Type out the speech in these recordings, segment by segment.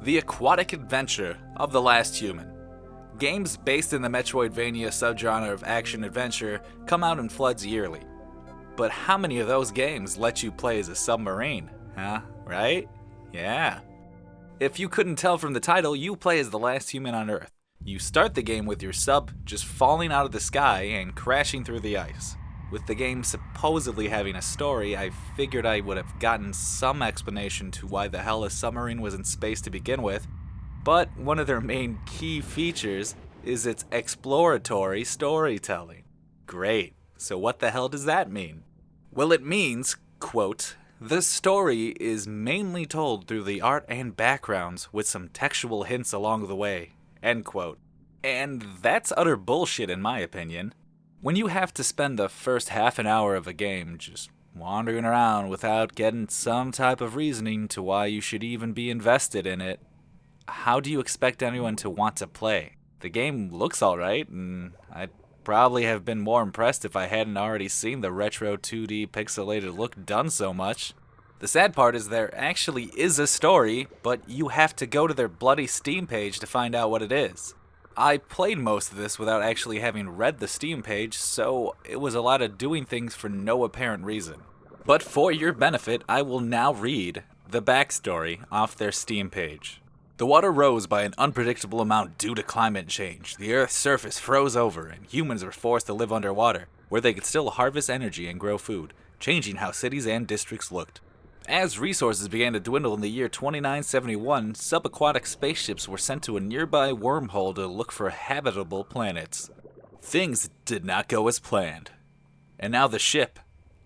The aquatic adventure of the last human. Games based in the Metroidvania subgenre of action-adventure come out in floods yearly. But how many of those games let you play as a submarine? Huh? Right? Yeah. If you couldn't tell from the title, you play as the last human on Earth. You start the game with your sub just falling out of the sky and crashing through the ice. With the game supposedly having a story, I figured I would have gotten some explanation to why the hell a submarine was in space to begin with, but one of their main key features is its exploratory storytelling. Great. So what the hell does that mean? Well, it means, quote, the story is mainly told through the art and backgrounds with some textual hints along the way, end quote. And that's utter bullshit in my opinion. When you have to spend the first half an hour of a game just wandering around without getting some type of reasoning to why you should even be invested in it, how do you expect anyone to want to play? The game looks alright, and I'd probably have been more impressed if I hadn't already seen the retro 2D pixelated look done so much. The sad part is there actually is a story, but you have to go to their bloody Steam page to find out what it is. I played most of this without actually having read the Steam page, so it was a lot of doing things for no apparent reason. But for your benefit, I will now read the backstory off their Steam page. The water rose by an unpredictable amount due to climate change. The Earth's surface froze over, and humans were forced to live underwater, where they could still harvest energy and grow food, changing how cities and districts looked. As resources began to dwindle in the year 2971, subaquatic spaceships were sent to a nearby wormhole to look for habitable planets. Things did not go as planned. And now the ship,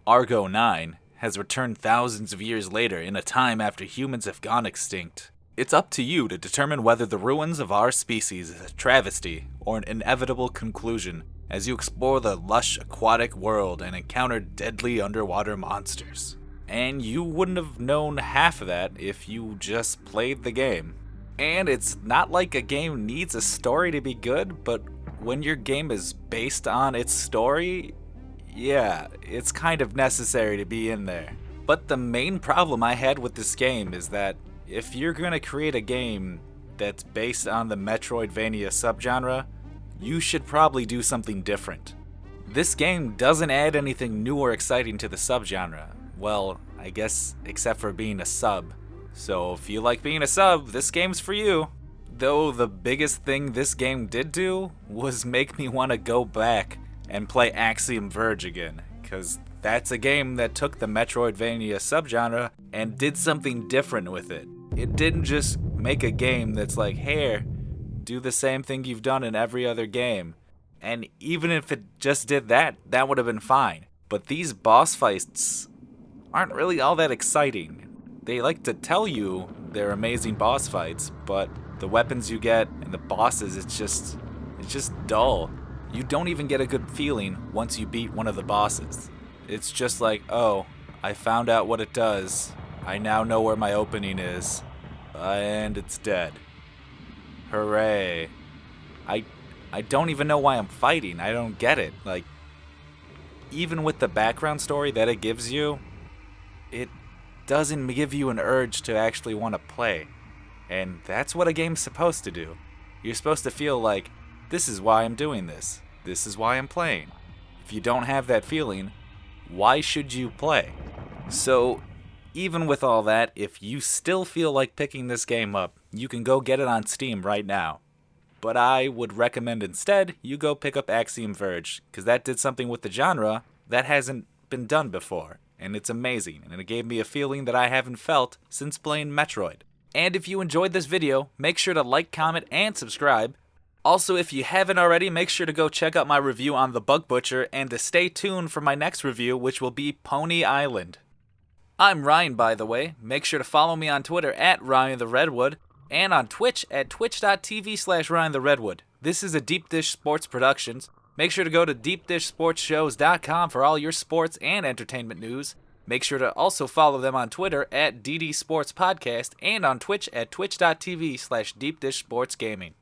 Argo 9, has returned thousands of years later in a time after humans have gone extinct. It's up to you to determine whether the ruins of our species is a travesty or an inevitable conclusion as you explore the lush aquatic world and encounter deadly underwater monsters. And you wouldn't have known half of that if you just played the game. And it's not like a game needs a story to be good, but when your game is based on its story, yeah, it's kind of necessary to be in there. But the main problem I had with this game is that if you're gonna create a game that's based on the Metroidvania subgenre, you should probably do something different. This game doesn't add anything new or exciting to the subgenre. Well, I guess except for being a sub. So if you like being a sub, this game's for you. Though the biggest thing this game did do was make me want to go back and play Axiom Verge again, because that's a game that took the Metroidvania subgenre and did something different with it. It didn't just make a game that's like, here, do the same thing you've done in every other game. And even if it just did that, that would have been fine. But these boss fights aren't really all that exciting. They like to tell you they're amazing boss fights, but the weapons you get and the bosses, it's just dull. You don't even get a good feeling once you beat one of the bosses. It's just like, oh, I found out what it does. I now know where my opening is. And it's dead. Hooray. I don't even know why I'm fighting. I don't get it. Like, even with the background story that it gives you, it doesn't give you an urge to actually want to play. And that's what a game's supposed to do. You're supposed to feel like, this is why I'm doing this. This is why I'm playing. If you don't have that feeling, why should you play? So, even with all that, if you still feel like picking this game up, you can go get it on Steam right now. But I would recommend instead you go pick up Axiom Verge, because that did something with the genre that hasn't been done before. And it's amazing, and it gave me a feeling that I haven't felt since playing Metroid. And if you enjoyed this video, make sure to like, comment, and subscribe. Also, if you haven't already, make sure to go check out my review on The Bug Butcher, and to stay tuned for my next review, which will be Pony Island. I'm Ryan, by the way. Make sure to follow me on Twitter at RyanTheRedwood, and on Twitch at twitch.tv/RyanTheRedwood. This is a Deep Dish Sports Productions. Make sure to go to deepdishsportsshows.com for all your sports and entertainment news. Make sure to also follow them on Twitter at DD Sports Podcast and on Twitch at twitch.tv/DeepDishSportsGaming.